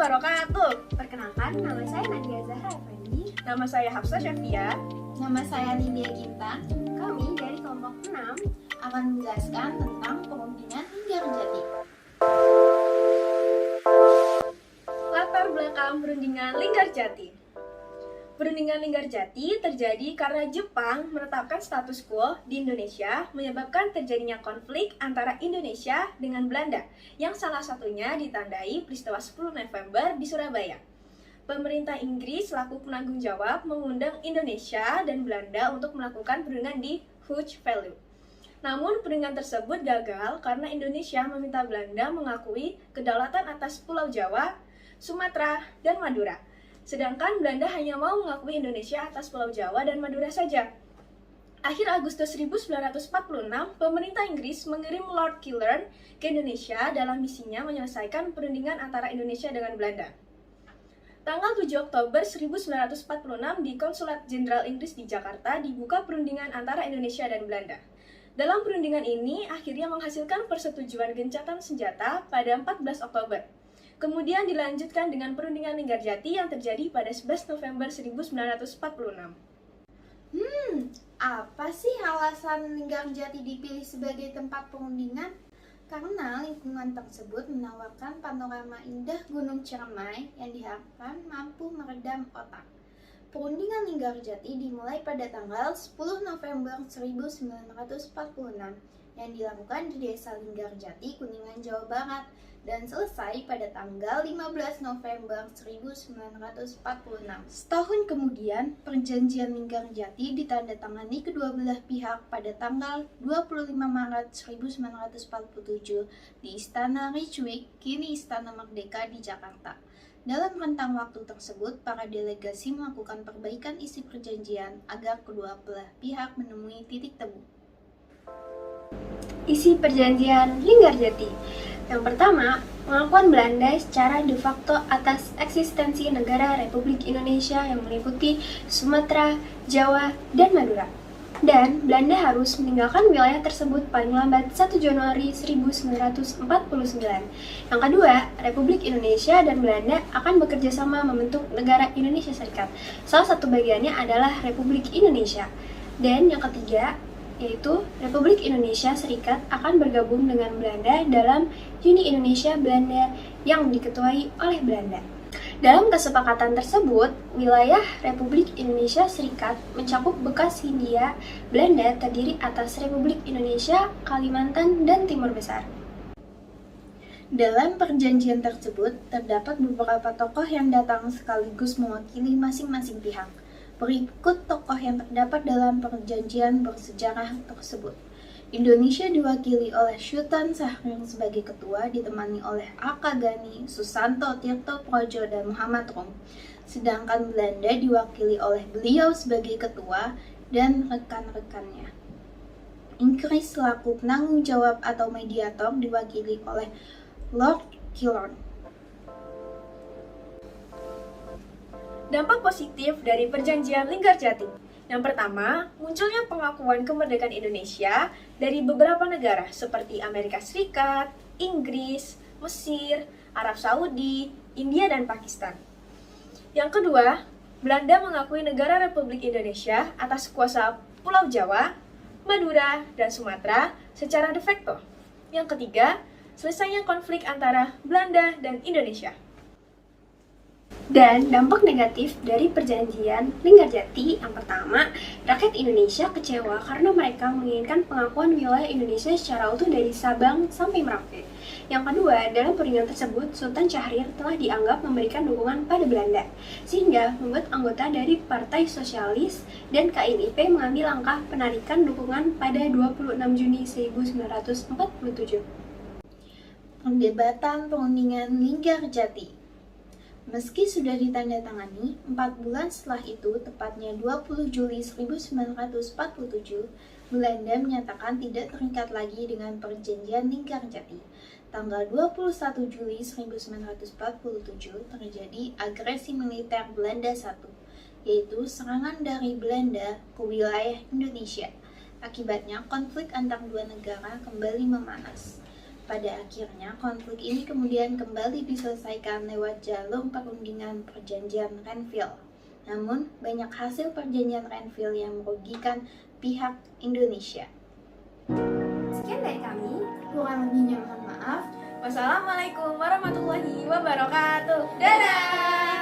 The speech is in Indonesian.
wabarakatuh. Perkenalkan, nama saya Nadia Zahra Effendi. Nama saya Hafsah Syafia. Nama saya Lydia Ginta. Kami dari kelompok 6 Akan menjelaskan tentang perundingan Linggarjati. Latar belakang perundingan Linggarjati. Perundingan Linggarjati terjadi karena Jepang menetapkan status quo di Indonesia, menyebabkan terjadinya konflik antara Indonesia dengan Belanda, yang salah satunya ditandai peristiwa 10 November di Surabaya. Pemerintah Inggris selaku penanggung jawab mengundang Indonesia dan Belanda untuk melakukan perundingan di Hooge Valley. Namun perundingan tersebut gagal karena Indonesia meminta Belanda mengakui kedaulatan atas Pulau Jawa, Sumatera, dan Madura. Sedangkan Belanda hanya mau mengakui Indonesia atas Pulau Jawa dan Madura saja. Akhir Agustus 1946, pemerintah Inggris mengirim Lord Killern ke Indonesia dalam misinya menyelesaikan perundingan antara Indonesia dengan Belanda. Tanggal 7 Oktober 1946 di Konsulat Jenderal Inggris di Jakarta dibuka perundingan antara Indonesia dan Belanda. Dalam perundingan ini akhirnya menghasilkan persetujuan gencatan senjata pada 14 Oktober. Kemudian dilanjutkan dengan perundingan Linggarjati yang terjadi pada 11 November 1946. Apa sih alasan Linggarjati dipilih sebagai tempat perundingan? Karena lingkungan tersebut menawarkan panorama indah Gunung Ciremai yang diharapkan mampu meredam otak. Perundingan Linggarjati dimulai pada tanggal 10 November 1946 yang dilakukan di Desa Linggarjati, Kuningan, Jawa Barat dan selesai pada tanggal 15 November 1946. Setahun kemudian, perjanjian Linggarjati ditandatangani kedua belah pihak pada tanggal 25 Maret 1947 di Istana Rijswijk, kini Istana Merdeka di Jakarta. Dalam rentang waktu tersebut, para delegasi melakukan perbaikan isi perjanjian agar kedua belah pihak menemui titik temu. Isi perjanjian Linggarjati. Yang pertama, pengakuan Belanda secara de facto atas eksistensi negara Republik Indonesia yang meliputi Sumatera, Jawa, dan Madura. Dan Belanda harus meninggalkan wilayah tersebut paling lambat 1 Januari 1949. Yang kedua, Republik Indonesia dan Belanda akan bekerja sama membentuk negara Indonesia Serikat. Salah satu bagiannya adalah Republik Indonesia. Dan yang ketiga, yaitu Republik Indonesia Serikat akan bergabung dengan Belanda dalam Uni Indonesia Belanda yang diketuai oleh Belanda. Dalam kesepakatan tersebut, wilayah Republik Indonesia Serikat mencakup bekas Hindia Belanda terdiri atas Republik Indonesia, Kalimantan, dan Timur Besar. Dalam perjanjian tersebut, terdapat beberapa tokoh yang datang sekaligus mewakili masing-masing pihak. Berikut tokoh yang terdapat dalam perjanjian bersejarah tersebut. Indonesia diwakili oleh Sultan Syahrir sebagai ketua, ditemani oleh Aka Gani, Susanto, Tirto Projo, dan Muhammad Rum. Sedangkan Belanda diwakili oleh beliau sebagai ketua dan rekan-rekannya. Inggris selaku penanggung jawab atau mediator diwakili oleh Lord Killern. Dampak positif dari perjanjian Linggarjati. Yang pertama, munculnya pengakuan kemerdekaan Indonesia dari beberapa negara seperti Amerika Serikat, Inggris, Mesir, Arab Saudi, India, dan Pakistan. Yang kedua, Belanda mengakui negara Republik Indonesia atas kuasa Pulau Jawa, Madura, dan Sumatera secara de facto. Yang ketiga, selesainya konflik antara Belanda dan Indonesia. Dan dampak negatif dari perjanjian Linggarjati, yang pertama, rakyat Indonesia kecewa karena mereka menginginkan pengakuan wilayah Indonesia secara utuh dari Sabang sampai Merauke. Yang kedua, dalam perundingan tersebut, Sultan Syahrir telah dianggap memberikan dukungan pada Belanda, sehingga membuat anggota dari Partai Sosialis dan KNIP mengambil langkah penarikan dukungan pada 26 Juni 1947. Perdebatan perundingan Linggarjati. Meski sudah ditandatangani, 4 bulan setelah itu, tepatnya 20 Juli 1947, Belanda menyatakan tidak terikat lagi dengan perjanjian Linggarjati. Tanggal 21 Juli 1947 terjadi agresi militer Belanda I, yaitu serangan dari Belanda ke wilayah Indonesia. Akibatnya, konflik antar dua negara kembali memanas. Pada akhirnya, konflik ini kemudian kembali diselesaikan lewat jalur perundingan perjanjian Renville. Namun, banyak hasil perjanjian Renville yang merugikan pihak Indonesia. Sekian dari kami. Kurang lebihnya mohon maaf. Wassalamualaikum warahmatullahi wabarakatuh. Dadah!